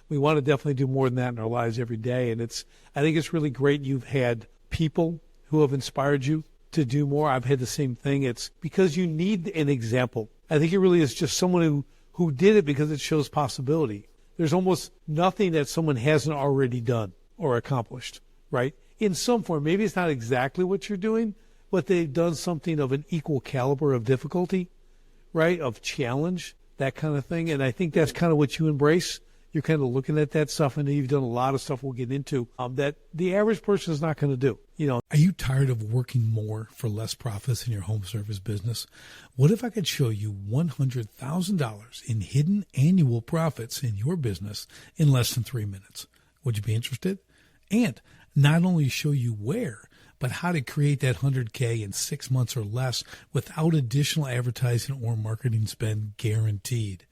We want to definitely do more than that in our lives every day. And I think it's really great you've had people who have inspired you to do more. I've had the same thing. It's because you need an example. I think it really is just someone who did it because it shows possibility. There's almost nothing that someone hasn't already done or accomplished, right? In some form. Maybe it's not exactly what you're doing, but they've done something of an equal caliber of difficulty, right? Of challenge, that kind of thing. And I think that's kind of what you embrace. You're kind of looking at that stuff, and you've done a lot of stuff we'll get into that the average person is not going to do. Are you tired of working more for less profits in your home service business? What if I could show you $100,000 in hidden annual profits in your business in less than 3 minutes? Would you be interested? And not only show you where, but how to create that 100K in 6 months or less without additional advertising or marketing spend guaranteed.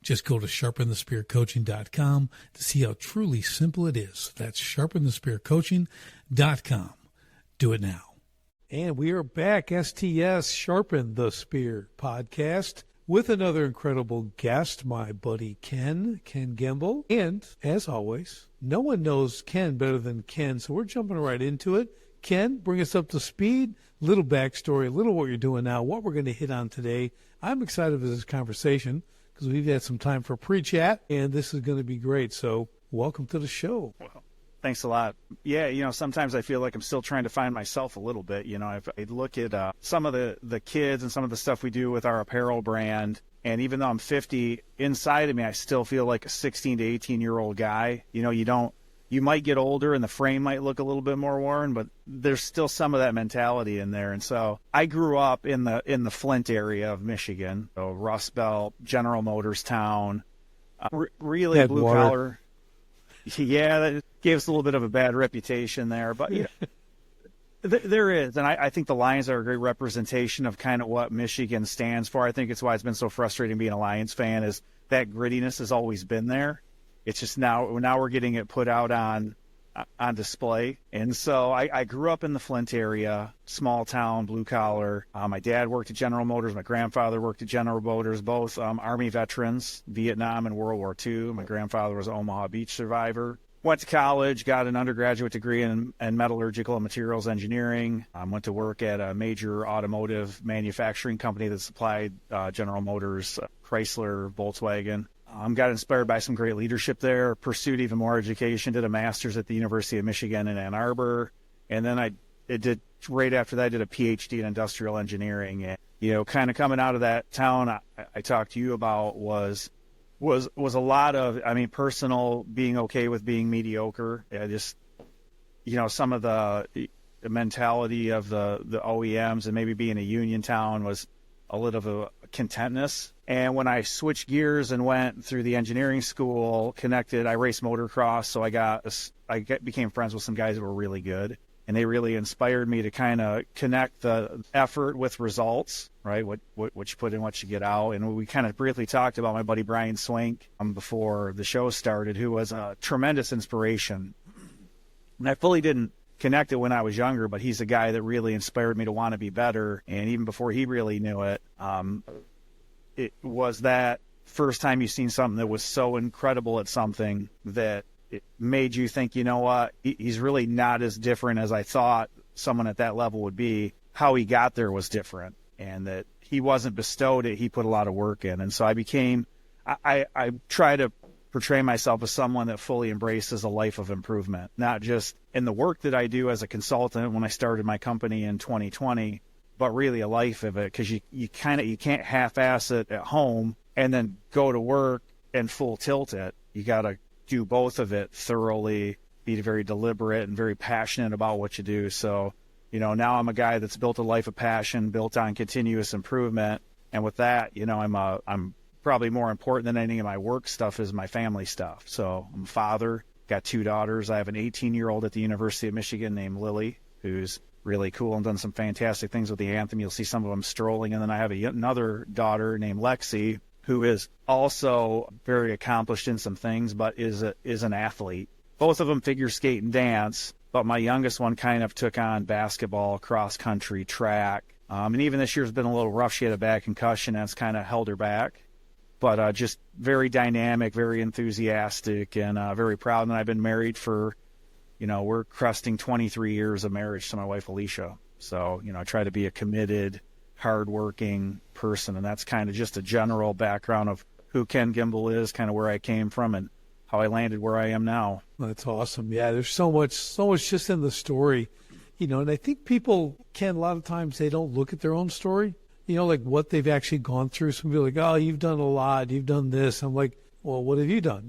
Just go to sharpenthespearcoaching.com to see how truly simple it is. That's sharpenthespearcoaching.com. Do it now. And we are back, STS, Sharpen the Spear podcast, with another incredible guest, my buddy Ken Gembell. And, as always, no one knows Ken better than Ken, so we're jumping right into it. Ken, bring us up to speed, little backstory, a little what you're doing now, what we're going to hit on today. I'm excited for this conversation because we've had some time for pre-chat, and this is going to be great. So welcome to the show. Well, thanks a lot. Yeah, sometimes I feel like I'm still trying to find myself a little bit. If I look at some of the kids and some of the stuff we do with our apparel brand, and even though I'm 50, inside of me, I still feel like a 16 to 18-year-old guy. You might get older and the frame might look a little bit more worn, but there's still some of that mentality in there. And so I grew up in the Flint area of Michigan, so Rust Belt, General Motors town, really blue collar. Yeah, that gave us a little bit of a bad reputation there, but there is. And I think the Lions are a great representation of kind of what Michigan stands for. I think it's why it's been so frustrating being a Lions fan, is that grittiness has always been there. It's just now we're getting it put out on display. And so I grew up in the Flint area, small town, blue collar. My dad worked at General Motors. My grandfather worked at General Motors, both Army veterans, Vietnam and World War II. My grandfather was an Omaha Beach survivor. Went to college, got an undergraduate degree in metallurgical and materials engineering. Went to work at a major automotive manufacturing company that supplied General Motors, Chrysler, Volkswagen. Got inspired by some great leadership there, pursued even more education, did a master's at the University of Michigan in Ann Arbor, and then right after that I did a PhD in industrial engineering. And, kind of coming out of that town I talked to you about was a lot of, personal, being okay with being mediocre. Some of the mentality of the OEMs and maybe being a union town was a little of a contentness. And when I switched gears and went through the engineering school, I raced motocross, so I became friends with some guys that were really good, and they really inspired me to kind of connect the effort with results, right? What you put in, what you get out. And we kind of briefly talked about my buddy Brian Swink before the show started, who was a tremendous inspiration. And I fully didn't connect it when I was younger, but he's a guy that really inspired me to want to be better. And even before he really knew it, it was that first time you've seen something that was so incredible at something that it made you think, you know what, he's really not as different as I thought someone at that level would be. How he got there was different, and that he wasn't bestowed it, he put a lot of work in. And so I try to portray myself as someone that fully embraces a life of improvement, not just in the work that I do as a consultant when I started my company in 2020, but really a life of it, because you can't half-ass it at home and then go to work and full tilt it. You got to do both of it thoroughly, be very deliberate and very passionate about what you do. So, now I'm a guy that's built a life of passion, built on continuous improvement. And with that, I'm probably more important than any of my work stuff is my family stuff. So I'm a father, got 2 daughters. I have an 18-year-old at the University of Michigan named Lily, who's really cool and done some fantastic things with the anthem. You'll see some of them strolling. And then I have another daughter named Lexi, who is also very accomplished in some things, but is an athlete. Both of them figure skate and dance, but my youngest one kind of took on basketball, cross country, track. And even this year's been a little rough. She had a bad concussion, and it's kind of held her back. but just very dynamic, very enthusiastic, and very proud. And I've been married for, we're cresting 23 years of marriage to my wife, Alicia. So, I try to be a committed, hardworking person. And that's kind of just a general background of who Ken Gimble is, kind of where I came from and how I landed where I am now. That's awesome. Yeah, there's so much just in the story, and I think people a lot of times they don't look at their own story, like what they've actually gone through. Some people are like, oh, you've done a lot, you've done this. I'm like, well, what have you done?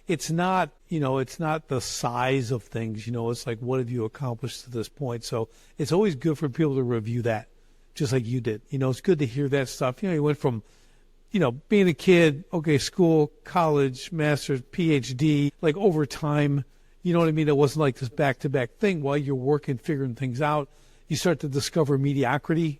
It's not, it's not the size of things, it's like, what have you accomplished to this point? So it's always good for people to review that, just like you did. It's good to hear that stuff. You went from, being a kid, okay, school, college, master's, PhD, like over time, you know what I mean? It wasn't like this back-to-back thing. While you're working, figuring things out, you start to discover mediocrity,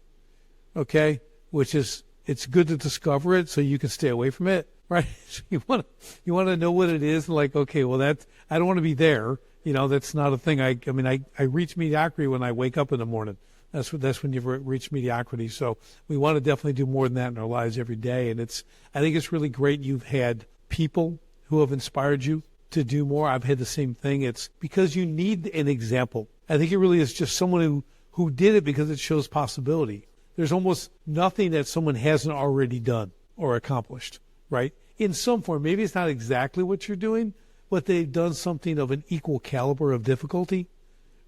okay, which is, it's good to discover it so you can stay away from it, right? So you want to know what it is, and like, okay, well, I don't want to be there. That's not a thing. I reach mediocrity when I wake up in the morning. That's when you've reached mediocrity. So we want to definitely do more than that in our lives every day. And I think it's really great you've had people who have inspired you to do more. I've had the same thing. It's because you need an example. I think it really is just someone who did it because it shows possibility. There's almost nothing that someone hasn't already done or accomplished, right? In some form. Maybe it's not exactly what you're doing, but they've done something of an equal caliber of difficulty,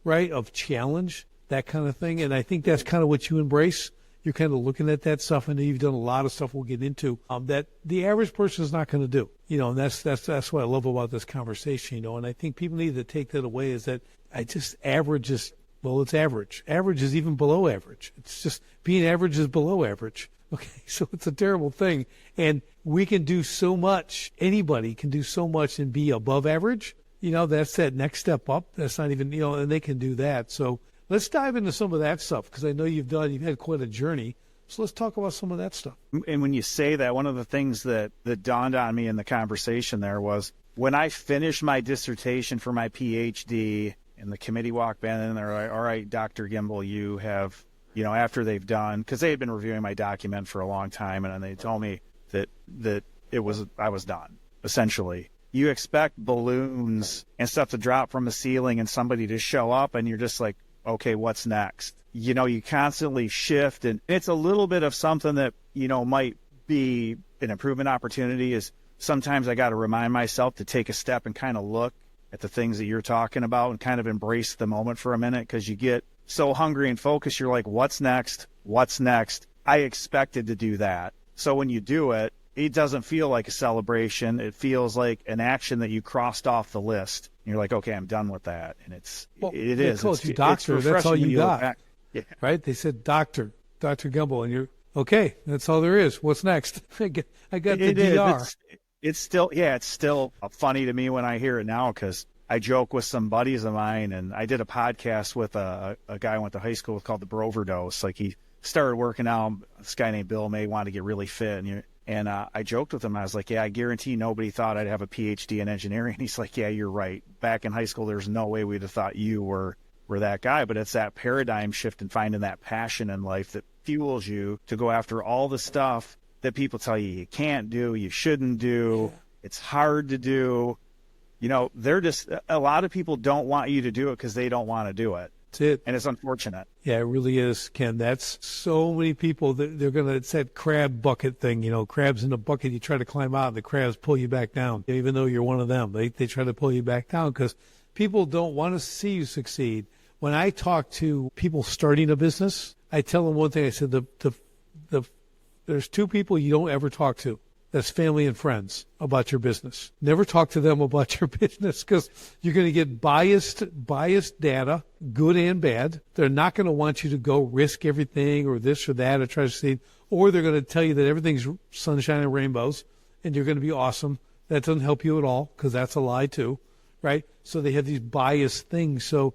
right? Of challenge. That kind of thing. And I think that's kind of what you embrace. You're kind of looking at that stuff, and you've done a lot of stuff we'll get into that the average person is not going to do. And that's what I love about this conversation, and I think people need to take that away, is that average is, well, it's average. Average is even below average. It's just being average is below average. Okay, so it's a terrible thing. And we can do so much. Anybody can do so much and be above average. That's that next step up. That's not even, and they can do that. So let's dive into some of that stuff, because I know you've had quite a journey. So let's talk about some of that stuff. And when you say that, one of the things that dawned on me in the conversation there was when I finished my dissertation for my PhD and the committee walked in and they're like, all right, Dr. Gimble, you have, after they've done, because they had been reviewing my document for a long time, and they told me that I was done, essentially. You expect balloons and stuff to drop from the ceiling and somebody to show up, and you're just like, okay, what's next? You constantly shift, and it's a little bit of something that, might be an improvement opportunity. Is sometimes I got to remind myself to take a step and kind of look at the things that you're talking about and kind of embrace the moment for a minute, because you get so hungry and focused. You're like, what's next? What's next? I expected to do that. So when you do it, it doesn't feel like a celebration. It feels like an action that you crossed off the list. And you're like, okay, I'm done with that. And it is. Called you doctor. That's all you got. Yeah. Right? They said Dr. Gembell, and you're okay. That's all there is. What's next? I got the DR. It's still funny to me when I hear it now, because I joke with some buddies of mine, and I did a podcast with a guy I went to high school with called the Broverdose. Like, he started working out. This guy named Bill May wanted to get really fit, and I joked with him. I was like, yeah, I guarantee nobody thought I'd have a PhD in engineering. And he's like, yeah, you're right. Back in high school, there's no way we'd have thought you were that guy. But it's that paradigm shift and finding that passion in life that fuels you to go after all the stuff that people tell you can't do, you shouldn't do. It's hard to do. They're just, a lot of people don't want you to do it because they don't want to do it. That's it. And it's unfortunate. Yeah, it really is, Ken. That's so many people that they're going to, it's that crab bucket thing, crabs in a bucket, you try to climb out and the crabs pull you back down. Even though you're one of them, they try to pull you back down because people don't want to see you succeed. When I talk to people starting a business, I tell them one thing. I said, there's two people you don't ever talk to. That's family and friends about your business. Never talk to them about your business, because you're going to get biased data, good and bad. They're not going to want you to go risk everything or this or that or try to succeed, or they're going to tell you that everything's sunshine and rainbows and you're going to be awesome. That doesn't help you at all, because that's a lie too, right? So they have these biased things. So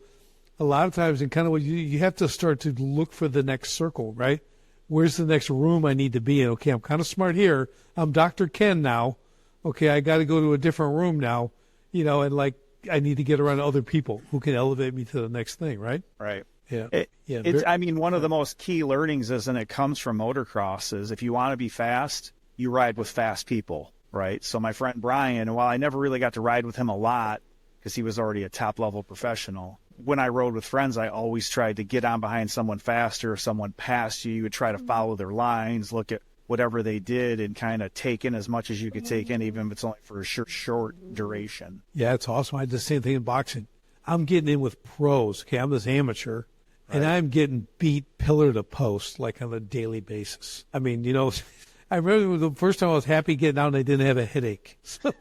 a lot of times, and kind of what you have to start to look for the next circle, right? Where's the next room I need to be in? Okay, I'm kind of smart here. I'm Dr. Ken now. Okay, I got to go to a different room now, and like I need to get around other people who can elevate me to the next thing, right? Right. Yeah. One of the most key learnings is, and it comes from motocross, is if you want to be fast, you ride with fast people, right? So my friend Brian, while I never really got to ride with him a lot because he was already a top-level professional, when I rode with friends, I always tried to get on behind someone faster. If someone passed you, you would try to follow their lines, look at whatever they did, and kind of take in as much as you could take in, even if it's only for a short duration. Yeah, it's awesome. I did the same thing in boxing. I'm getting in with pros. Okay, I'm this amateur, and I'm getting beat pillar to post like on a daily basis. I mean, I remember the first time I was happy getting out and I didn't have a headache. So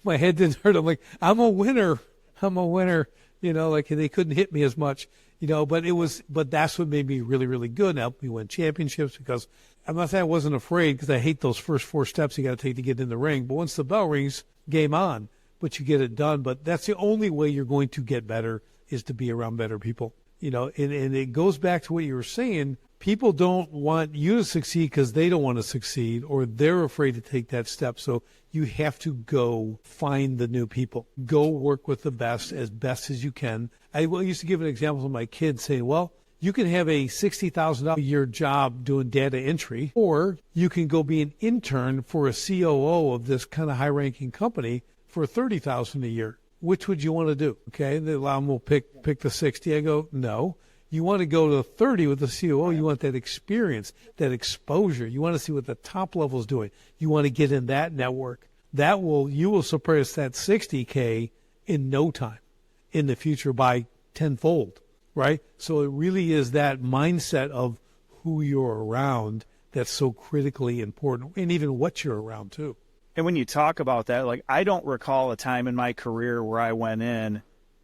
my head didn't hurt. I'm like, I'm a winner. Like they couldn't hit me as much, but that's what made me really, really good and helped me win championships, because I'm not saying I wasn't afraid, because I hate those first 4 steps you got to take to get in the ring. But once the bell rings, game on, but you get it done. But that's the only way you're going to get better, is to be around better people, and it goes back to what you were saying. People don't want you to succeed because they don't want to succeed, or they're afraid to take that step. So you have to go find the new people. Go work with the best as you can. I used to give an example of my kids saying, well, you can have a $60,000 a year job doing data entry, or you can go be an intern for a COO of this kind of high-ranking company for $30,000 a year. Which would you want to do? Okay, the mom will pick the 60. I go, no. You want to go to 30 with the COO. You want that experience, that exposure. You want to see what the top level is doing. You want to get in that network. You will surpass that 60K in no time in the future by tenfold, right? So it really is that mindset of who you're around that's so critically important, and even what you're around too. And when you talk about that, like, I don't recall a time in my career where I went in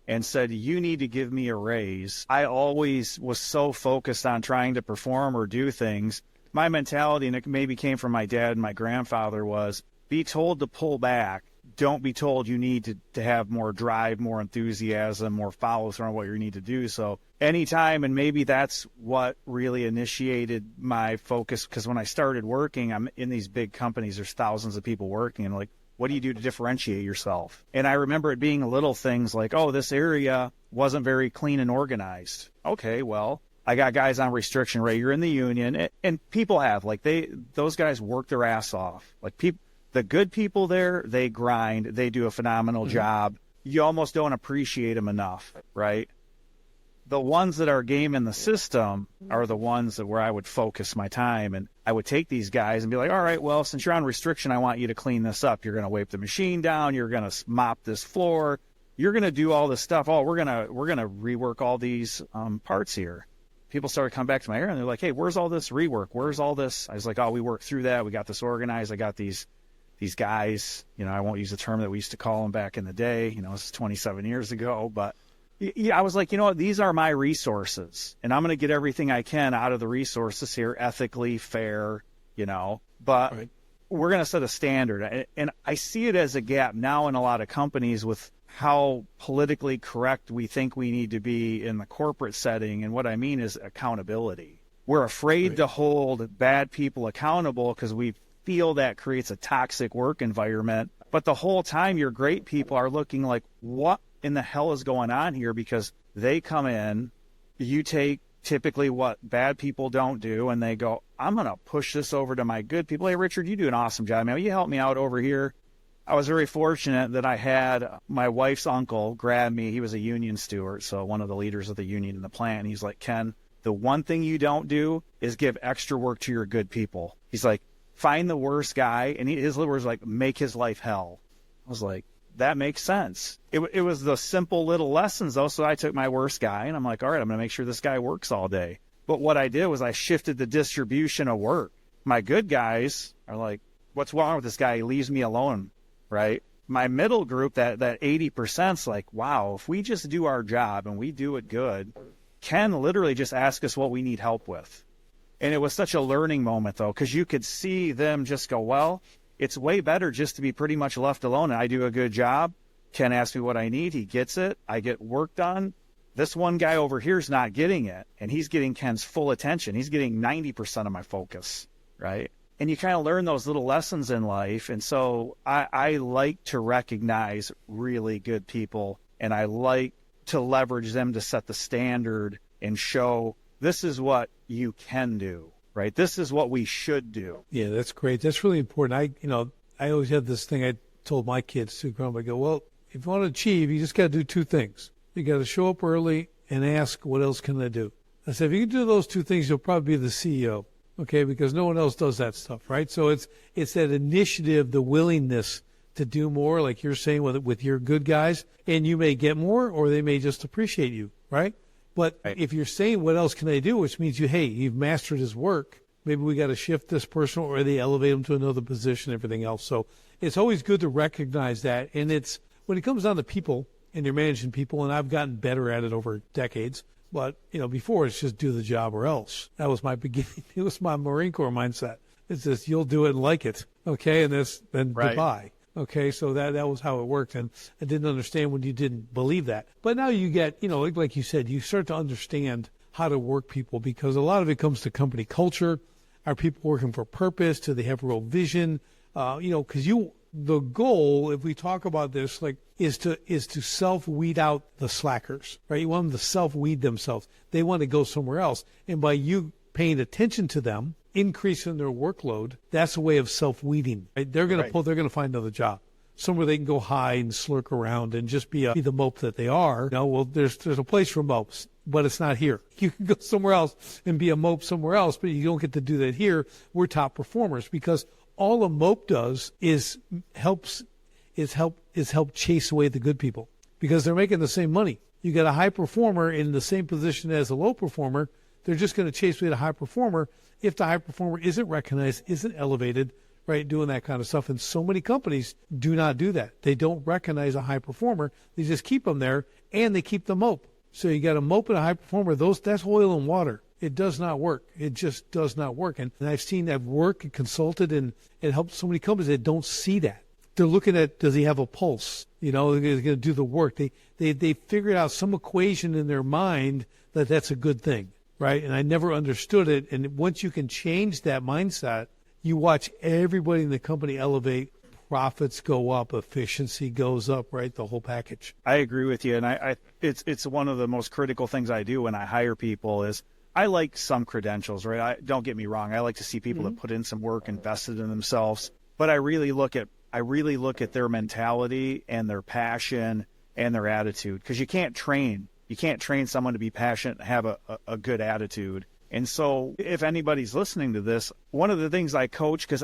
and said, you need to give me a raise. I always was so focused on trying to perform or do things. My mentality, and it maybe came from my dad and my grandfather, was be told to pull back. Don't be told you need to have more drive, more enthusiasm, more follow through on what you need to do. So anytime, and maybe that's what really initiated my focus, because when I started working, I'm in these big companies, there's thousands of people working, and like, what do you do to differentiate yourself? And I remember it being little things like, oh, this area wasn't very clean and organized. Okay, well, I got guys on restriction rate. You're in the union, and people have, like, those guys work their ass off. Like, the good people there, they grind, they do a phenomenal job. You almost don't appreciate them enough, right? The ones that are game in the system are the ones where I would focus my time, and I would take these guys and be like, all right, well, since you're on restriction, I want you to clean this up. You're going to wipe the machine down. You're going to mop this floor. You're going to do all this stuff. Oh, we're going to rework all these parts here. People started coming back to my area, and they're like, hey, where's all this rework? Where's all this? I was like, oh, we worked through that. We got this organized. I got these guys, I won't use the term that we used to call them back in the day. This is 27 years ago, but yeah, I was like, these are my resources, and I'm going to get everything I can out of the resources here, ethically, fair, but right. We're going to set a standard. And I see it as a gap now in a lot of companies with how politically correct we think we need to be in the corporate setting. And what I mean is accountability. We're afraid to hold bad people accountable because we feel that creates a toxic work environment. But the whole time your great people are looking like, what in the hell is going on here? Because they come in, you take typically what bad people don't do, and they go, I'm going to push this over to my good people. Hey, Richard, you do an awesome job, man. Will you help me out over here? I was very fortunate that I had my wife's uncle grab me. He was a union steward, so one of the leaders of the union in the plant. And he's like, Ken, the one thing you don't do is give extra work to your good people. He's like, find the worst guy, and his words like, make his life hell. I was like, that makes sense. It was the simple little lessons, though. So I took my worst guy, and I'm like, all right, I'm going to make sure this guy works all day. But what I did was I shifted the distribution of work. My good guys are like, what's wrong with this guy? He leaves me alone, right? My middle group, that 80%'s like, wow, if we just do our job and we do it good, Ken literally just ask us what we need help with. And it was such a learning moment, though, because you could see them just go, well, it's way better just to be pretty much left alone. And I do a good job. Ken asks me what I need. He gets it. I get work done. This one guy over here is not getting it, and he's getting Ken's full attention. He's getting 90% of my focus, right? And you kind of learn those little lessons in life. And so I like to recognize really good people, and I like to leverage them to set the standard and show this is what you can do, right? This is what we should do. Yeah, that's great. That's really important. I always had this thing I told my kids too. I go, well, if you want to achieve, you just got to do two things. You got to show up early and ask, what else can I do? I said, if you can do those two things, you'll probably be the CEO, okay? Because no one else does that stuff, right? So it's that initiative, the willingness to do more, like you're saying with your good guys, and you may get more, or they may just appreciate you, right? But if you're saying, what else can I do, which means you've mastered his work, maybe we got to shift this person, or they elevate them to another position, everything else. So it's always good to recognize that. And it's when it comes down to people, and you're managing people, and I've gotten better at it over decades. But, before it's just do the job or else. That was my beginning. It was my Marine Corps mindset. It's just, you'll do it and like it. Okay. And then goodbye. Okay. So that was how it worked. And I didn't understand when you didn't believe that. But now you get, like you said, you start to understand how to work people, because a lot of it comes to company culture. Are people working for purpose? Do they have real vision? Because the goal, if we talk about this, is to self-weed out the slackers, right? You want them to self-weed themselves. They want to go somewhere else. And by you paying attention to them, increasing their workload, that's a way of self-weeding, right? They're going to find another job, somewhere they can go hide and slurk around and just be the mope that they are. There's a place for mopes, but it's not here. You can go somewhere else and be a mope somewhere else, but you don't get to do that here. We're top performers, because all a mope does is help chase away the good people, because they're making the same money. You got a high performer in the same position as a low performer. They're just going to chase away the high performer if the high performer isn't recognized, isn't elevated, right, doing that kind of stuff. And so many companies do not do that. They don't recognize a high performer. They just keep them there, and they keep the mope. So you got a mope and a high performer. That's oil and water. It does not work. It just does not work. And I've seen that work and consulted, and it helps so many companies that don't see that. They're looking at, does he have a pulse? They're going to do the work. They figured out some equation in their mind that's a good thing, right? And I never understood it. And once you can change that mindset, you watch everybody in the company elevate. Profits go up, efficiency goes up, right? The whole package. I agree with you. And it's one of the most critical things I do when I hire people is I like some credentials, right? Don't get me wrong. I like to see people that put in some work, invested in themselves. But I really look at their mentality and their passion and their attitude, because you can't train someone to be passionate and have a good attitude. And so if anybody's listening to this, one of the things I coach, because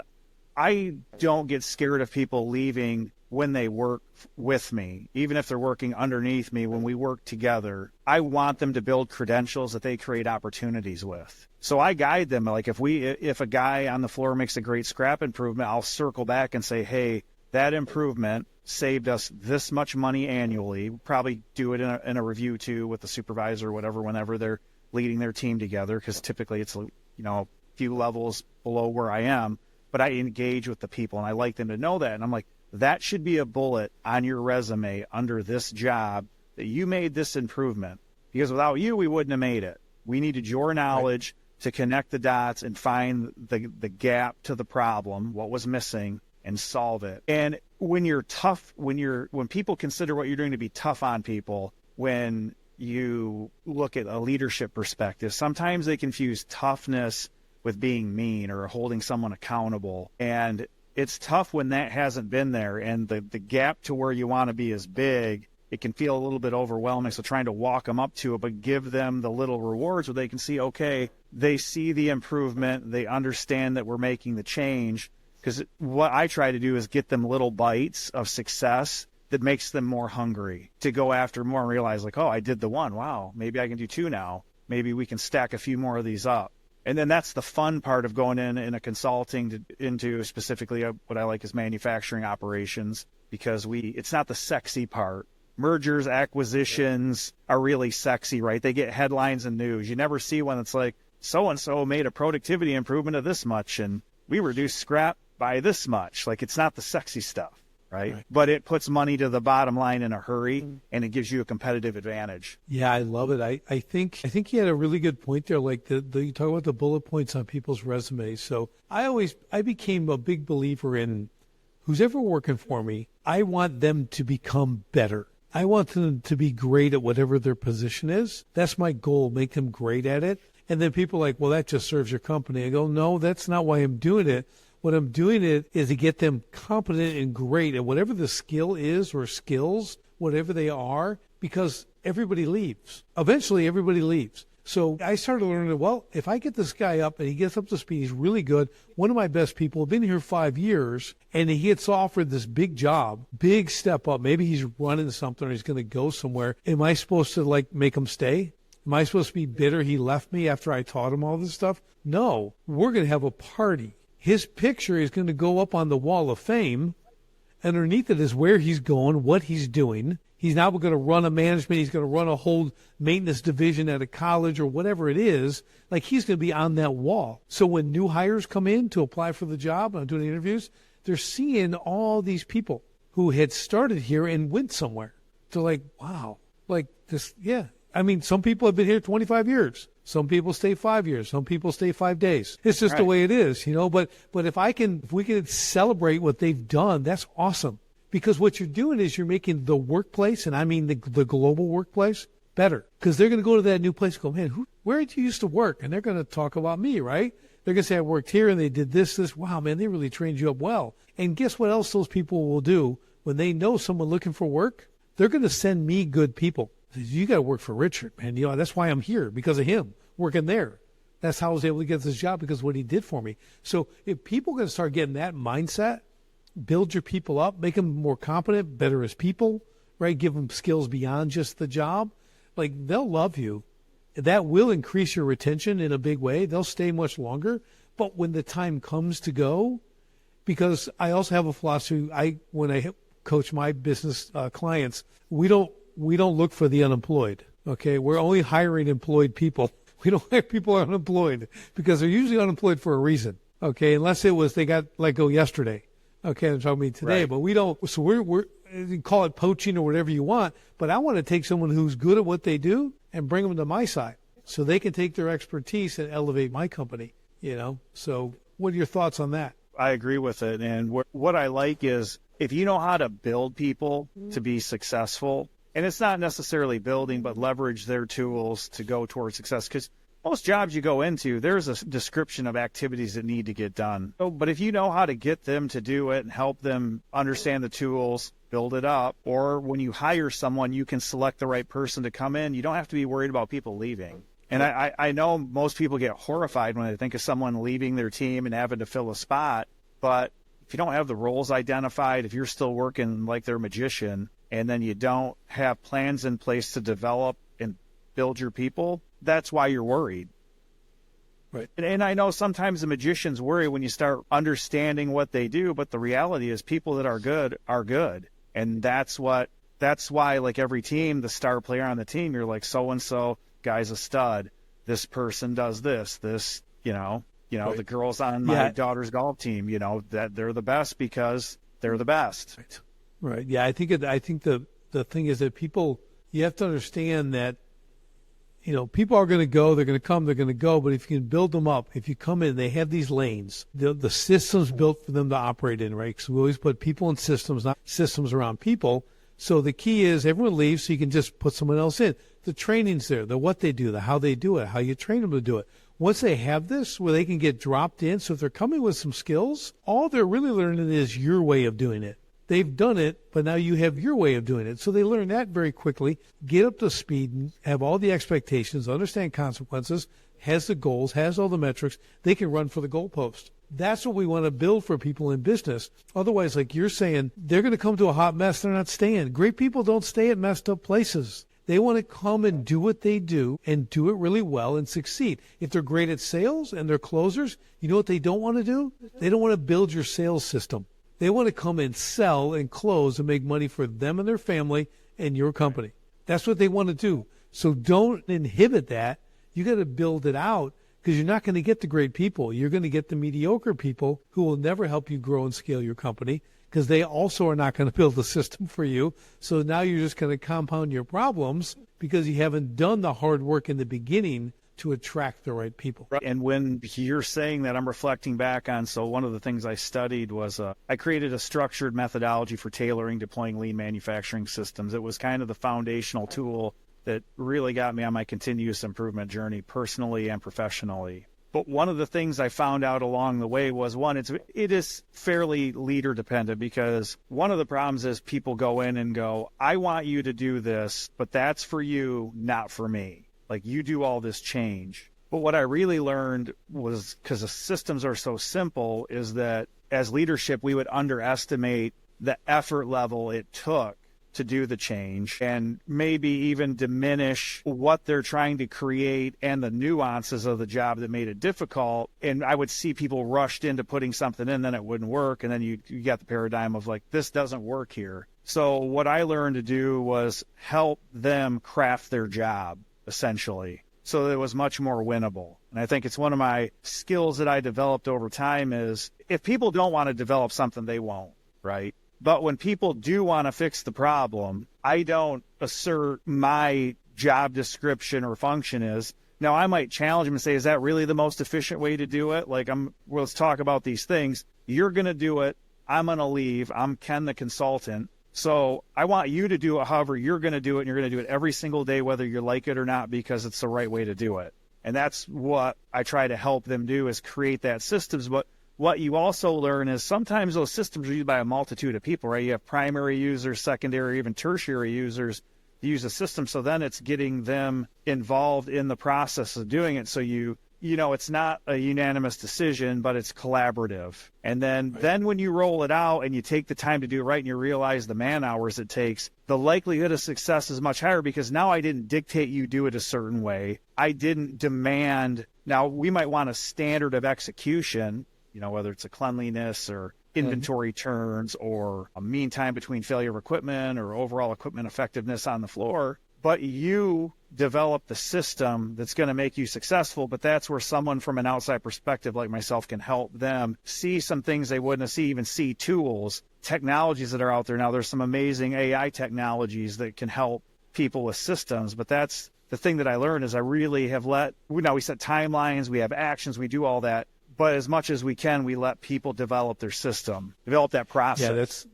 I don't get scared of people leaving when they work with me, even if they're working underneath me. When we work together, I want them to build credentials that they create opportunities with. So I guide them. Like if a guy on the floor makes a great scrap improvement, I'll circle back and say, hey, that improvement saved us this much money annually. We'll probably do it in a review too with the supervisor or whatever, whenever they're leading their team together, because typically it's a few levels below where I am. But I engage with the people, and I like them to know that. And I'm like, that should be a bullet on your resume under this job, that you made this improvement, because without you, we wouldn't have made it. We needed your knowledge to connect the dots and find the gap to the problem, what was missing, and solve it. And when you're tough, when people consider what you're doing to be tough on people, when you look at a leadership perspective, sometimes they confuse toughness with being mean or holding someone accountable. And it's tough when that hasn't been there, and the gap to where you want to be is big. It can feel a little bit overwhelming. So trying to walk them up to it, but give them the little rewards where they can see, okay, they see the improvement. They understand that we're making the change. Because what I try to do is get them little bites of success that makes them more hungry to go after more and realize, like, oh, I did the one. Wow, maybe I can do two now. Maybe we can stack a few more of these up. And then that's the fun part of going in a consulting into specifically what I like is manufacturing operations, because it's not the sexy part. Mergers, acquisitions are really sexy, right? They get headlines and news. You never see one that's like, so-and-so made a productivity improvement of this much, and we reduced scrap by this much. Like, it's not the sexy stuff, right? But it puts money to the bottom line in a hurry, and it gives you a competitive advantage. Yeah, I love it. I think you had a really good point there. Like you talk about the bullet points on people's resumes. So I became a big believer in who's ever working for me. I want them to become better. I want them to be great at whatever their position is. That's my goal, make them great at it. And then people are like, well, that just serves your company. I go, no, that's not why I'm doing it. What I'm doing it is to get them competent and great at whatever the skill is or skills, whatever they are, because everybody leaves. Eventually, everybody leaves. So I started learning, well, if I get this guy up and he gets up to speed, he's really good. One of my best people, been here 5 years, and he gets offered this big job, big step up. Maybe he's running something or he's going to go somewhere. Am I supposed to like make him stay? Am I supposed to be bitter he left me after I taught him all this stuff? No, we're going to have a party. His picture is going to go up on the wall of fame. Underneath it is where he's going, what he's doing. He's now going to run a management. He's going to run a whole maintenance division at a college or whatever it is. Like, he's going to be on that wall. So when new hires come in to apply for the job and doing interviews, they're seeing all these people who had started here and went somewhere. They're like, wow, like this, yeah. I mean, some people have been here 25 years. Some people stay 5 years. Some people stay 5 days. It's just the way it is, you know. But if we can celebrate what they've done, that's awesome. Because what you're doing is you're making the workplace, and I mean the global workplace, better. Because they're going to go to that new place and go, man, where did you used to work? And they're going to talk about me, right? They're going to say, I worked here and they did this. Wow, man, they really trained you up well. And guess what else those people will do? When they know someone looking for work, they're going to send me good people. You got to work for Richard, man. You know, that's why I'm here, because of him working there. That's how I was able to get this job, because of what he did for me. So if people are going to start getting that mindset, build your people up, make them more competent, better as people, right? Give them skills beyond just the job. Like, they'll love you. That will increase your retention in a big way. They'll stay much longer. But when the time comes to go, because I also have a philosophy, when I coach my business clients, we don't look for the unemployed. Okay, we're only hiring employed people. We don't hire people unemployed, because they're usually unemployed for a reason. Okay, unless it was they got let go yesterday. Okay, I'm talking about today, right. But we don't. So we're you call it poaching or whatever you want. But I want to take someone who's good at what they do and bring them to my side, so they can take their expertise and elevate my company. You know. So what are your thoughts on that? I agree with it, and what I like is if you know how to build people to be successful. And it's not necessarily building, but leverage their tools to go towards success. Because most jobs you go into, there's a description of activities that need to get done. But if you know how to get them to do it and help them understand the tools, build it up, or when you hire someone, you can select the right person to come in. You don't have to be worried about people leaving. And I know most people get horrified when they think of someone leaving their team and having to fill a spot. But if you don't have the roles identified, if you're still working like they're a magician, and then you don't have plans in place to develop and build your people, that's why you're worried. Right. And I know sometimes the magicians worry when you start understanding what they do, but the reality is people that are good are good. And that's why, like every team, the star player on the team, you're like, so-and-so guy's a stud. This person does this, right. The girls on my daughter's golf team, that they're the best because they're the best. Right. Right. Yeah, I think the thing is that you have to understand that, people are going to go, they're going to come, they're going to go. But if you can build them up, if you come in, they have these lanes, the system's built for them to operate in, right? Because we always put people in systems, not systems around people. So the key is everyone leaves, so you can just put someone else in. The training's there, the what they do, the how they do it, how you train them to do it. Once they have this, where they can get dropped in, so if they're coming with some skills, all they're really learning is your way of doing it. They've done it, but now you have your way of doing it. So they learn that very quickly, get up to speed, and have all the expectations, understand consequences, has the goals, has all the metrics. They can run for the goalpost. That's what we want to build for people in business. Otherwise, like you're saying, they're going to come to a hot mess. They're not staying. Great people don't stay at messed up places. They want to come and do what they do and do it really well and succeed. If they're great at sales and they're closers, you know what they don't want to do? They don't want to build your sales system. They want to come and sell and close and make money for them and their family and your company. That's what they want to do. So don't inhibit that. You got to build it out, because you're not going to get the great people. You're going to get the mediocre people who will never help you grow and scale your company, because they also are not going to build a system for you. So now you're just going to compound your problems because you haven't done the hard work in the beginning to attract the right people. And when you're saying that, I'm reflecting back on, so one of the things I studied was I created a structured methodology for tailoring, deploying lean manufacturing systems. It was kind of the foundational tool that really got me on my continuous improvement journey, personally and professionally. But one of the things I found out along the way was, one, it is fairly leader dependent, because one of the problems is people go in and go, I want you to do this, but that's for you, not for me. Like, you do all this change. But what I really learned was, because the systems are so simple, is that as leadership, we would underestimate the effort level it took to do the change, and maybe even diminish what they're trying to create and the nuances of the job that made it difficult. And I would see people rushed into putting something in, then it wouldn't work. And then you got the paradigm of like, this doesn't work here. So what I learned to do was help them craft their job, essentially, so that it was much more winnable. And I think it's one of my skills that I developed over time is, if people don't want to develop something, they won't, right? But when people do want to fix the problem, I don't assert my job description or function is. Now, I might challenge them and say, is that really the most efficient way to do it? Like, let's talk about these things. You're going to do it. I'm going to leave. I'm Ken, the consultant. So I want you to do it however you're going to do it, and you're going to do it every single day, whether you like it or not, because it's the right way to do it. And that's what I try to help them do, is create that systems. But what you also learn is sometimes those systems are used by a multitude of people, right? You have primary users, secondary, even tertiary users use a system. So then it's getting them involved in the process of doing it. So you know, it's not a unanimous decision, but it's collaborative. And then when you roll it out and you take the time to do it right, and you realize the man hours it takes, the likelihood of success is much higher, because now I didn't dictate you do it a certain way. I didn't demand. Now, we might want a standard of execution, you know, whether it's a cleanliness or inventory turns or a mean time between failure of equipment or overall equipment effectiveness on the floor. But you develop the system that's going to make you successful. But that's where someone from an outside perspective like myself can help them see some things they wouldn't see, even see tools, technologies that are out there. Now, there's some amazing AI technologies that can help people with systems. But that's the thing that I learned, is I really have we set timelines, we have actions, we do all that. But as much as we can, we let people develop their system, develop that process.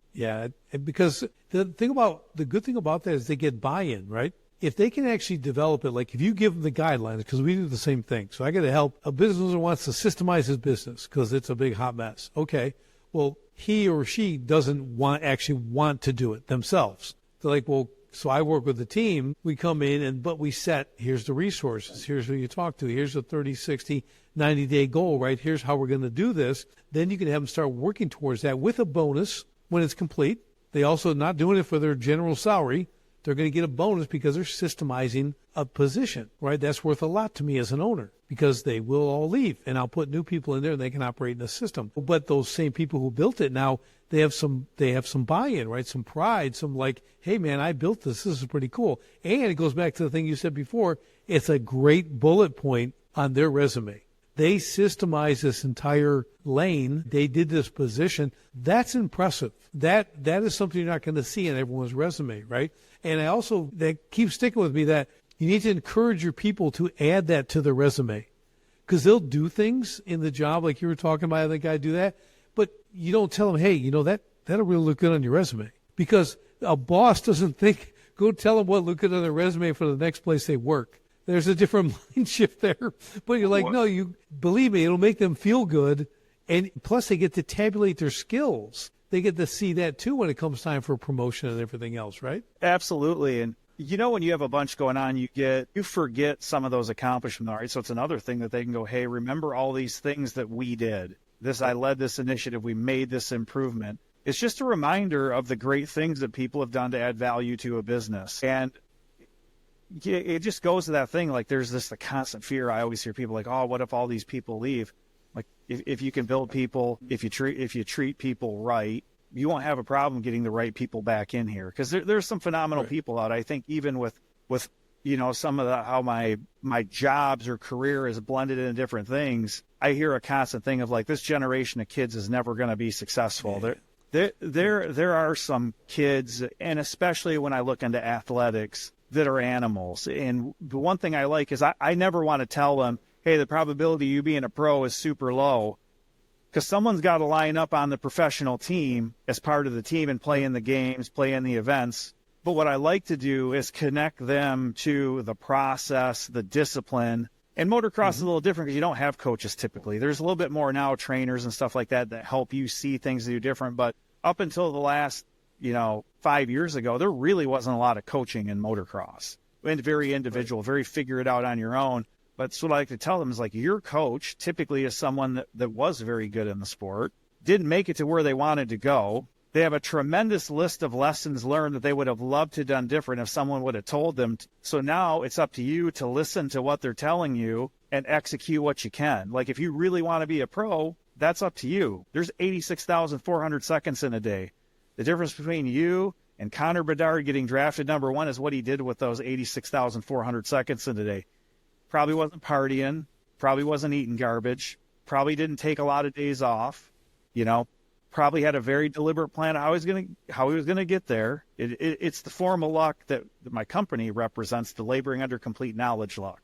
Because the good thing about that is they get buy-in, right? If they can actually develop it, like if you give them the guidelines, because we do the same thing. So I got to help a business owner wants to systemize his business because it's a big hot mess. Okay, well, he or she doesn't want to do it themselves. They're like, well, so I work with the team. We come in but we set, here's the resources. Here's who you talk to. Here's the 30, 60, 90-day goal, right? Here's how we're going to do this. Then you can have them start working towards that with a bonus when it's complete. They also not doing it for their general salary. They're going to get a bonus because they're systemizing a position, right? That's worth a lot to me as an owner, because they will all leave, and I'll put new people in there and they can operate in the system. But those same people who built it now, they have some buy-in, right? Some pride, some like, hey man, I built this. This is pretty cool. And it goes back to the thing you said before. It's a great bullet point on their resume. They systemized this entire lane. They did this position. That's impressive. That is something you're not going to see in everyone's resume, right? And that keeps sticking with me, that you need to encourage your people to add that to their resume, because they'll do things in the job like you were talking about, the guy do that, but you don't tell them, hey, you know, that'll really look good on your resume, because a boss doesn't think, go tell them what look good on their resume for the next place they work. There's a different mind shift there. But you're like, no, you believe me, it'll make them feel good. And plus they get to tabulate their skills. They get to see that too when it comes time for promotion and everything else, right? Absolutely. And you know, when you have a bunch going on, you forget some of those accomplishments, right? So it's another thing that they can go, hey, remember all these things that we did. I led this initiative. We made this improvement. It's just a reminder of the great things that people have done to add value to a business. And it just goes to that thing, like there's the constant fear. I always hear people like, oh, what if all these people leave? Like if you can build people, if you treat people right, you won't have a problem getting the right people back in here, because there's some phenomenal people out. I think even with you know, some of how my jobs or career is blended into different things, I hear a constant thing of like, this generation of kids is never going to be successful. Yeah. There are some kids, and especially when I look into athletics, that are animals. And the one thing I like is I never want to tell them, hey, the probability of you being a pro is super low, because someone's got to line up on the professional team as part of the team and play in the games, play in the events. But what I like to do is connect them to the process, the discipline. And motocross is a little different because you don't have coaches typically. There's a little bit more now trainers and stuff like that help you see things that do different. But up until the last, 5 years ago, there really wasn't a lot of coaching in motocross. And very individual, very figure it out on your own. But that's what I like to tell them is like your coach typically is someone that was very good in the sport, didn't make it to where they wanted to go. They have a tremendous list of lessons learned that they would have loved to have done different if someone would have told them. So now it's up to you to listen to what they're telling you and execute what you can. Like if you really want to be a pro, that's up to you. There's 86,400 seconds in a day. The difference between you and Connor Bedard getting drafted number 1 is what he did with those 86,400 seconds in a day. Probably wasn't partying, probably wasn't eating garbage, probably didn't take a lot of days off, probably had a very deliberate plan how he was gonna get there. It's the form of luck that my company represents, the laboring under complete knowledge luck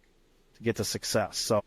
to get to success. So,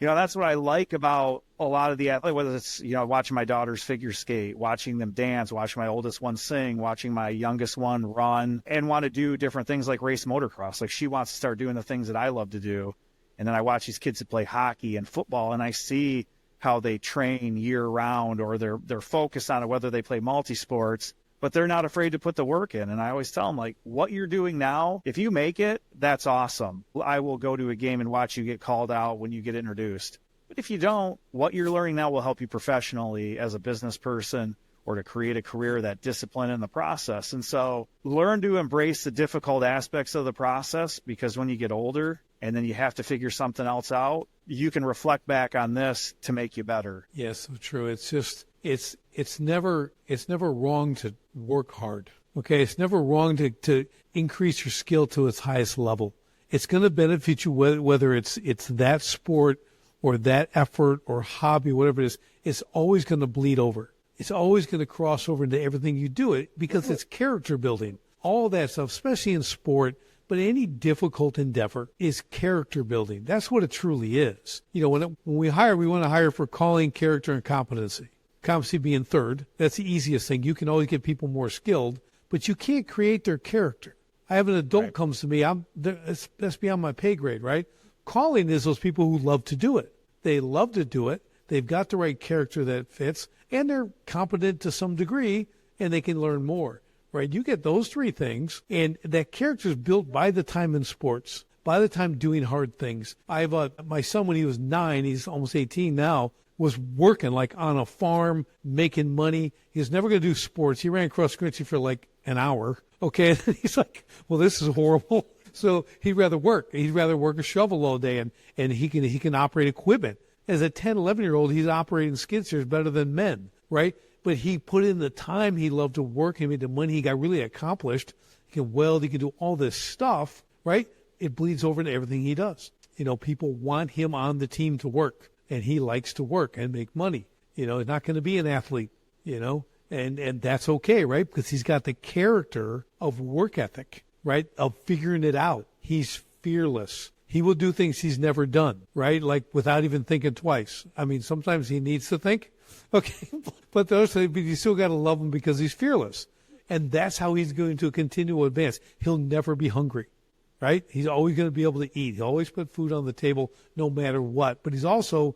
that's what I like about a lot of the athletes, whether it's, watching my daughters figure skate, watching them dance, watching my oldest one sing, watching my youngest one run, and want to do different things like race motocross. Like she wants to start doing the things that I love to do. And then I watch these kids that play hockey and football, and I see how they train year round, or they're focused on it, whether they play multi-sports, but they're not afraid to put the work in. And I always tell them, like, what you're doing now, if you make it, that's awesome. I will go to a game and watch you get called out when you get introduced. But if you don't, what you're learning now will help you professionally as a business person or to create a career, that discipline in the process. And so learn to embrace the difficult aspects of the process, because when you get older and then you have to figure something else out, you can reflect back on this to make you better. Yes, so true. It's just, it's never wrong to work hard. Okay. It's never wrong to increase your skill to its highest level. It's going to benefit you whether it's that sport or that effort or hobby, whatever it is. It's always going to bleed over. It's always going to cross over into everything you do it, because it's character building. All that stuff, especially in sport, but any difficult endeavor is character building. That's what it truly is. When we hire, we want to hire for calling, character, and competency. Competency being third. That's the easiest thing. You can always get people more skilled, but you can't create their character. I have an adult comes to me. That's beyond my pay grade, right? Calling is those people who love to do it. They love to do it. They've got the right character that fits, and they're competent to some degree, and they can learn more. Right? You get those three things, and that character is built by the time in sports, by the time doing hard things. I have my son, when he was 9, he's almost 18 now, was working like on a farm, making money. He was never going to do sports. He ran cross country for like an hour. Okay. And he's like, well, this is horrible. So he'd rather work. He'd rather work a shovel all day, and he can operate equipment. As a 10, 11-year-old, he's operating skid steers better than men, right? But he put in the time. He loved to work. He made the money. He got really accomplished. He can weld. He can do all this stuff, right? It bleeds over into everything he does. People want him on the team to work, and he likes to work and make money. He's not going to be an athlete, and that's okay, right? Because he's got the character of work ethic, right? Of figuring it out. He's fearless. He will do things he's never done, right? Like without even thinking twice. I mean, sometimes he needs to think. Okay, but you still got to love him because he's fearless. And that's how he's going to continue to advance. He'll never be hungry, right? He's always going to be able to eat. He'll always put food on the table no matter what. But he's also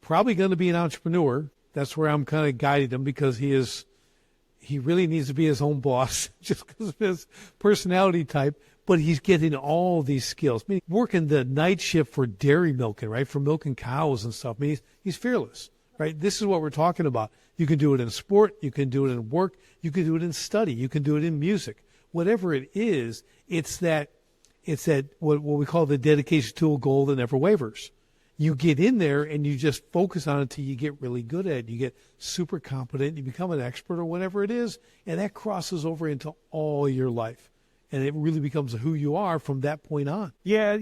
probably going to be an entrepreneur. That's where I'm kind of guiding him, because he really needs to be his own boss just because of his personality type. But he's getting all these skills. I mean, working the night shift for dairy milking, right? For milking cows and stuff. I mean, he's fearless. Right? This is what we're talking about. You can do it in sport. You can do it in work. You can do it in study. You can do it in music. Whatever it is, it's that what we call the dedication to a goal that never wavers. You get in there and you just focus on it until you get really good at it. You get super competent. You become an expert or whatever it is, and that crosses over into all your life. And it really becomes who you are from that point on. Yeah,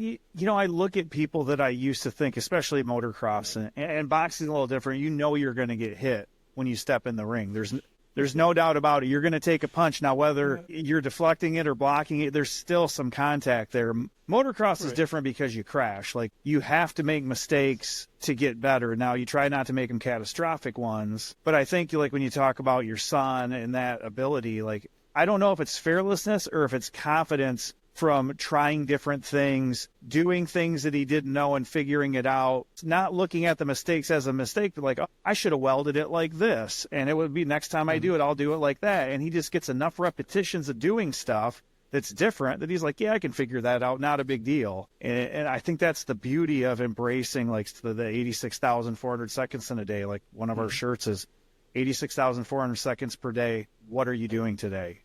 I look at people that I used to think, especially motocross, and boxing is a little different. You're going to get hit when you step in the ring. There's no doubt about it. You're going to take a punch. Now, whether you're deflecting it or blocking it, there's still some contact there. Motocross is different because you crash. Like, you have to make mistakes to get better. Now, you try not to make them catastrophic ones. But I think, like, when you talk about your son and that ability, like, I don't know if it's fearlessness or if it's confidence from trying different things, doing things that he didn't know and figuring it out, not looking at the mistakes as a mistake, but like, oh, I should have welded it like this. And it would be next time I do it, I'll do it like that. And he just gets enough repetitions of doing stuff that's different that he's like, yeah, I can figure that out. Not a big deal. And I think that's the beauty of embracing like the 86,400 seconds in a day. Like one of our shirts is 86,400 seconds per day. What are you doing today?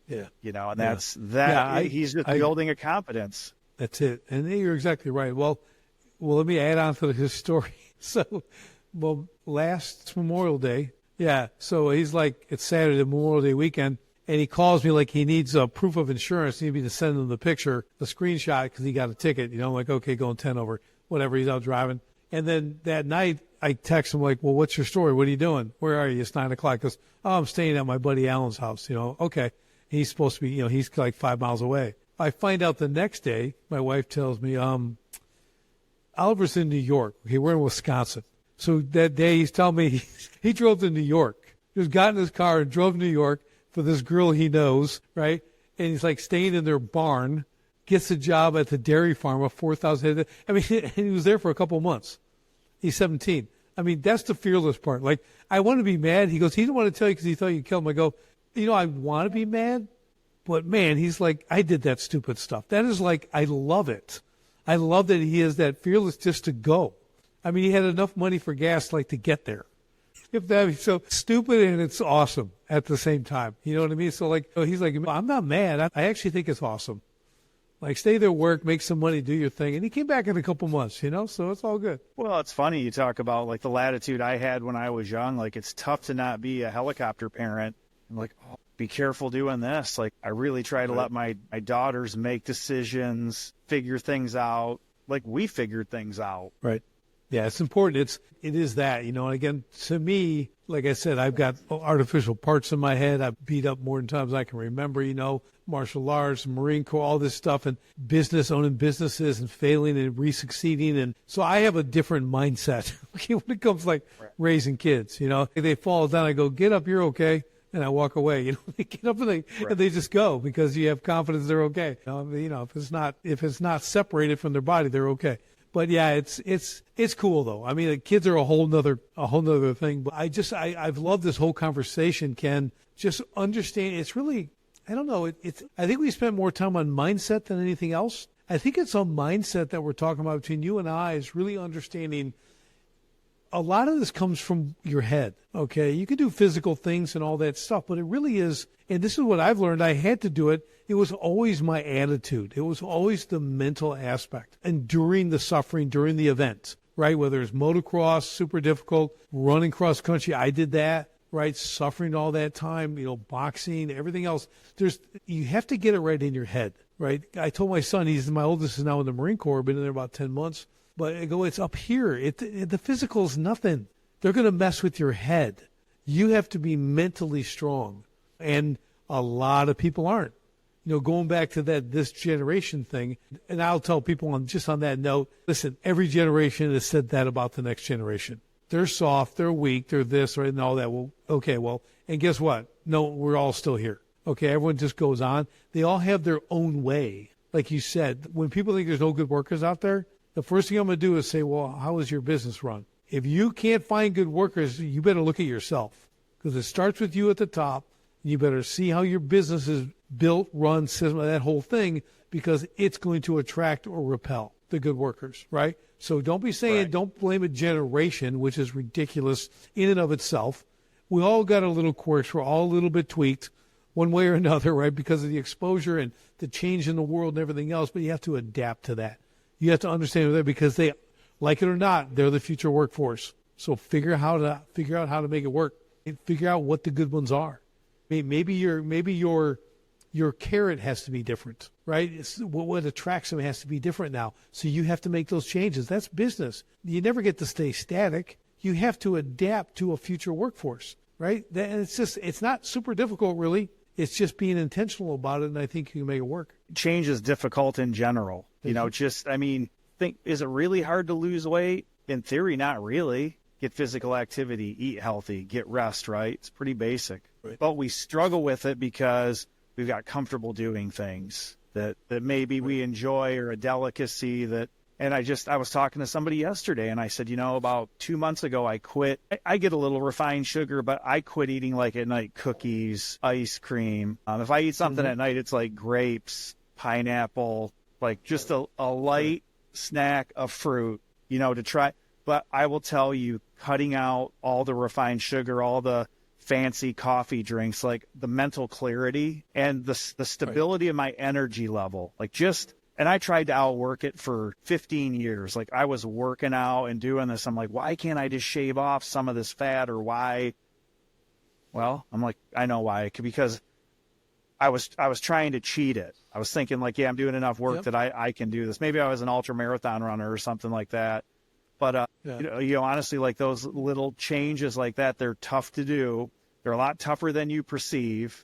Yeah. You know, and that's that. He's just building a competence. That's it. And you're exactly right. Well, let me add on to his story. So, last Memorial Day, so he's like, it's Saturday, Memorial Day weekend, and he calls me like he needs a proof of insurance. He needs me to send him the picture, the screenshot, because he got a ticket. You know, I'm like, okay, going 10 over, whatever, he's out driving. And then that night, I text him like, well, what's your story? What are you doing? Where are you? It's 9 o'clock. He goes, oh, I'm staying at my buddy Alan's house. You know, okay. He's supposed to be, you know, he's like 5 miles away. I find out the next day, my wife tells me, Oliver's in New York. Okay, we're in Wisconsin. So that day he's telling me he drove to New York. He just got in his car and drove to New York for this girl he knows, right? And he's like staying in their barn, gets a job at the dairy farm of 4,000 head. I mean, and he was there for a couple of months. He's 17. I mean, that's the fearless part. Like, I want to be mad. He goes, he didn't want to tell you because he thought you'd kill him. I go, you know, I want to be mad, but man, he's like, I did that stupid stuff. That is like, I love it. I love that he is that fearless just to go. I mean, he had enough money for gas, like, to get there. If that is so stupid and it's awesome at the same time. You know what I mean? So like, he's like, I'm not mad. I actually think it's awesome. Like, stay there, work, make some money, do your thing. And he came back in a couple months, you know, so it's all good. Well, it's funny you talk about like the latitude I had when I was young. Like, it's tough to not be a helicopter parent. I'm like, oh, be careful doing this. Like, I really try to let my daughters make decisions, figure things out. Like, we figured things out. Right. Yeah, it's important. It is that, you know, and again, to me, like I said, I've got artificial parts in my head. I've beat up more than times I can remember, you know, martial arts, Marine Corps, all this stuff, and owning businesses and failing and re-succeeding. And so I have a different mindset when it comes like raising kids, you know. If they fall down, I go, get up, you're okay. And I walk away. You know, they get up and they just go because you have confidence they're okay. You know, if it's not separated from their body, they're okay. But yeah, it's cool though. I mean, the kids are a whole nother thing. But I've loved this whole conversation, Ken. Just understand. It's really, I don't know. I think we spend more time on mindset than anything else. I think it's a mindset that we're talking about between you and I is really understanding. A lot of this comes from your head, okay? You can do physical things and all that stuff, but it really is, and this is what I've learned, I had to do it. It was always my attitude. It was always the mental aspect. And during the suffering, during the event, right? Whether it's motocross, super difficult, running cross country, I did that, right? Suffering all that time, you know, boxing, everything else. You have to get it right in your head, right? I told my son, my oldest is now in the Marine Corps, been in there about 10 months. But I go, it's up here. The physical is nothing. They're going to mess with your head. You have to be mentally strong. And a lot of people aren't. You know, going back to this generation thing, and I'll tell people on that note, listen, every generation has said that about the next generation. They're soft, they're weak, they're this, right, and all that. Well, okay, and guess what? No, we're all still here. Okay, everyone just goes on. They all have their own way. Like you said, when people think there's no good workers out there, the first thing I'm going to do is say, well, how is your business run? If you can't find good workers, you better look at yourself because it starts with you at the top. You better see how your business is built, run, system, that whole thing, because it's going to attract or repel the good workers, right? So don't be saying, don't blame a generation, which is ridiculous in and of itself. We all got our little quirks. We're all a little bit tweaked one way or another, right, because of the exposure and the change in the world and everything else, but you have to adapt to that. You have to understand that because they, like it or not, they're the future workforce. So figure out how to make it work and figure out what the good ones are. Maybe your carrot has to be different, right? What attracts them has to be different now. So you have to make those changes. That's business. You never get to stay static. You have to adapt to a future workforce, right? And it's not super difficult, really. It's just being intentional about it, and I think you can make it work. Change is difficult in general. You know, is it really hard to lose weight? In theory, not really. Get physical activity, eat healthy, get rest, right? It's pretty basic. Right. But we struggle with it because we've got comfortable doing things that maybe we enjoy, or a delicacy that. And I was talking to somebody yesterday, and I said, about 2 months ago, I quit. I get a little refined sugar, but I quit eating, like, at night, cookies, ice cream. If I eat something at night, it's like grapes, pineapple, like just a light snack of fruit, to try. But I will tell you, cutting out all the refined sugar, all the fancy coffee drinks, like the mental clarity and the stability of my energy level, and I tried to outwork it for 15 years. Like, I was working out and doing this. I'm like, why can't I just shave off some of this fat, or why? Well, I'm like, I know why. Because I was trying to cheat it. I was thinking, like, yeah, I'm doing enough work that I can do this. Maybe I was an ultra marathon runner or something like that. But, honestly, like, those little changes like that, they're tough to do. They're a lot tougher than you perceive.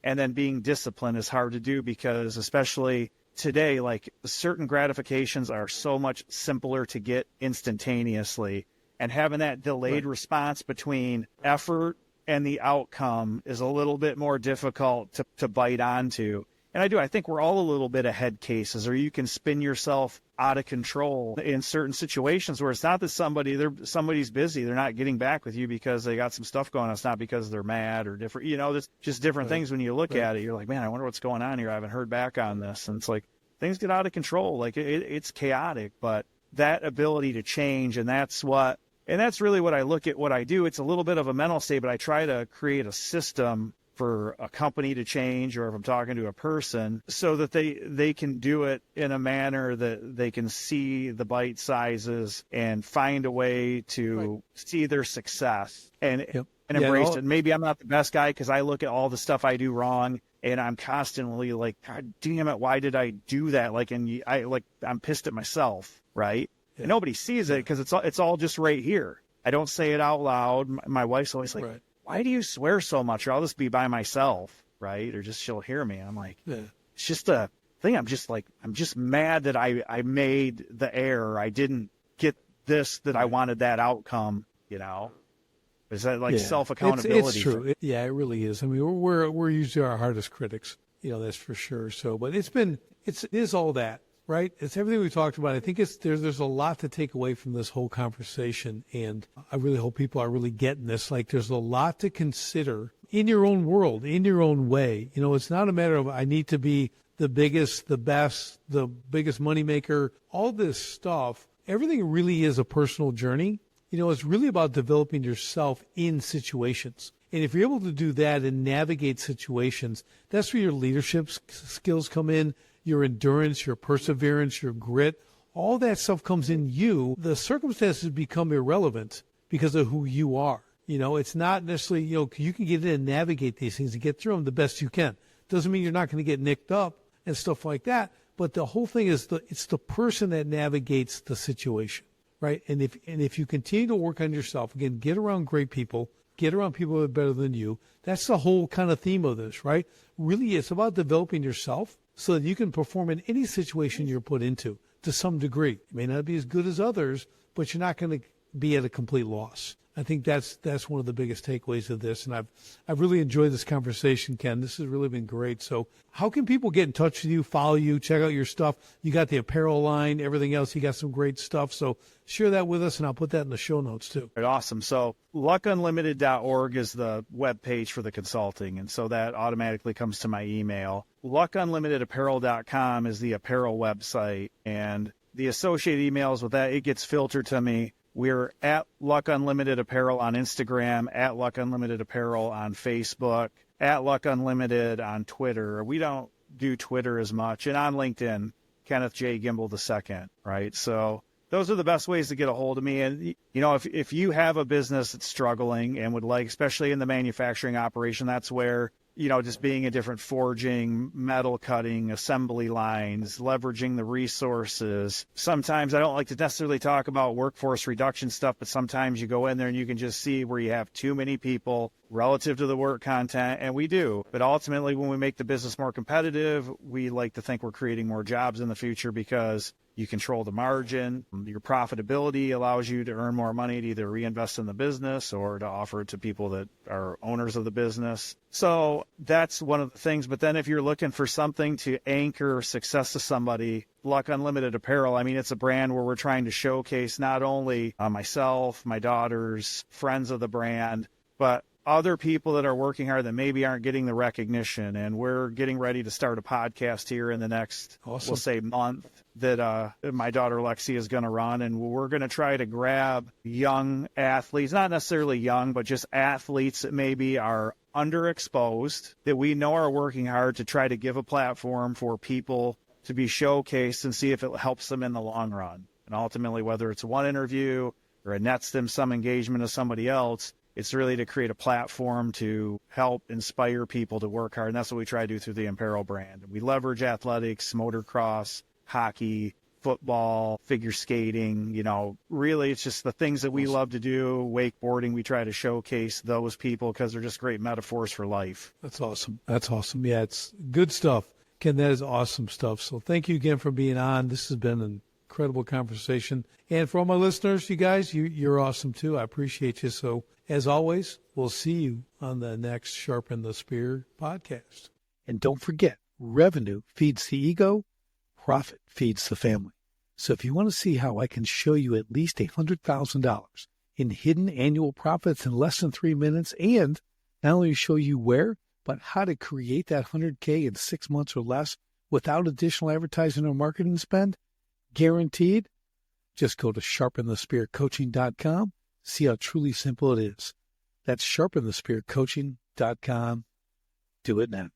And then being disciplined is hard to do, because especially today, like, certain gratifications are so much simpler to get instantaneously, and having that delayed response between effort and the outcome is a little bit more difficult to bite onto. And I think we're all a little bit of head cases, or you can spin yourself out of control in certain situations where it's not that somebody's busy, they're not getting back with you because they got some stuff going on. It's not because they're mad or different, there's just different things. When you look at it, you're like, man, I wonder what's going on here. I haven't heard back on this. And it's like, things get out of control. Like, it's chaotic, but that ability to change, and that's really what I look at what I do. It's a little bit of a mental state, but I try to create a system for a company to change, or if I'm talking to a person, so that they can do it in a manner that they can see the bite sizes and find a way to see their success and embrace it. Maybe I'm not the best guy, because I look at all the stuff I do wrong, and I'm constantly like, God damn it, why did I do that? Like, and I'm pissed at myself, right? Yeah. And nobody sees it, because it's all just right here. I don't say it out loud. My wife's always like, why do you swear so much? Or I'll just be by myself, right? Or just she'll hear me. I'm like, it's just a thing. I'm just mad that I made the error. I didn't get this, that I wanted that outcome, Is that like self-accountability? It's true. It really is. I mean, we're usually our hardest critics, that's for sure. So, but it is all that, right? It's everything we talked about. I think there's a lot to take away from this whole conversation, and I really hope people are really getting this. Like, there's a lot to consider in your own world, in your own way. It's not a matter of I need to be the biggest, the best, the biggest moneymaker, all this stuff. Everything really is a personal journey. It's really about developing yourself in situations. And if you're able to do that and navigate situations, that's where your leadership skills come in, your endurance, your perseverance, your grit. All that stuff comes in you. The circumstances become irrelevant because of who you are. It's not necessarily, you can get in and navigate these things and get through them the best you can. Doesn't mean you're not going to get nicked up and stuff like that. But the whole thing is it's the person that navigates the situation. Right. And if you continue to work on yourself, again, get around great people, get around people that are better than you. That's the whole kind of theme of this, right? Really, it's about developing yourself so that you can perform in any situation you're put into to some degree. You may not be as good as others, but you're not going to be at a complete loss. I think that's one of the biggest takeaways of this. And I've really enjoyed this conversation, Ken. This has really been great. So how can people get in touch with you, follow you, check out your stuff? You got the apparel line, everything else. You got some great stuff. So share that with us, and I'll put that in the show notes too. Awesome. So luckunlimited.org is the web page for the consulting. And so that automatically comes to my email. luckunlimitedapparel.com is the apparel website. And the associated emails with that, it gets filtered to me. We're at Luck Unlimited Apparel on Instagram, at Luck Unlimited Apparel on Facebook, at Luck Unlimited on Twitter. We don't do Twitter as much. And on LinkedIn, Kenneth J. Gimble II, right? So those are the best ways to get a hold of me. And, if you have a business that's struggling and would like, especially in the manufacturing operation, that's where, just being a different forging, metal cutting, assembly lines, leveraging the resources. Sometimes I don't like to necessarily talk about workforce reduction stuff, but sometimes you go in there and you can just see where you have too many people relative to the work content, and we do. But ultimately, when we make the business more competitive, we like to think we're creating more jobs in the future because you control the margin. Your profitability allows you to earn more money to either reinvest in the business or to offer it to people that are owners of the business. So that's one of the things. But then if you're looking for something to anchor success to somebody, Luck Unlimited Apparel, I mean, it's a brand where we're trying to showcase not only myself, my daughters, friends of the brand, but other people that are working hard that maybe aren't getting the recognition. And we're getting ready to start a podcast here in the next, we'll say, month that my daughter Lexi is going to run. And we're going to try to grab young athletes, not necessarily young, but just athletes that maybe are underexposed, that we know are working hard, to try to give a platform for people to be showcased and see if it helps them in the long run. And ultimately, whether it's one interview or it nets them some engagement of somebody else, it's really to create a platform to help inspire people to work hard. And that's what we try to do through the apparel brand. We leverage athletics, motocross, hockey, football, figure skating. You know, really, it's just the things that we love to do. Wakeboarding, we try to showcase those people because they're just great metaphors for life. That's awesome. That's awesome. Yeah, it's good stuff. Ken, that is awesome stuff. So thank you again for being on. This has been an incredible conversation. And for all my listeners, you guys, you're awesome too. I appreciate you. So as always, we'll see you on the next Sharpen the Spear podcast. And don't forget, revenue feeds the ego, profit feeds the family. So if you want to see how I can show you at least $100,000 in hidden annual profits in less than 3 minutes, and not only show you where, but how to create that 100K in 6 months or less without additional advertising or marketing spend, guaranteed, just go to sharpenthespearcoaching.com. See how truly simple it is. That's sharpenthespearcoaching.com. Do it now.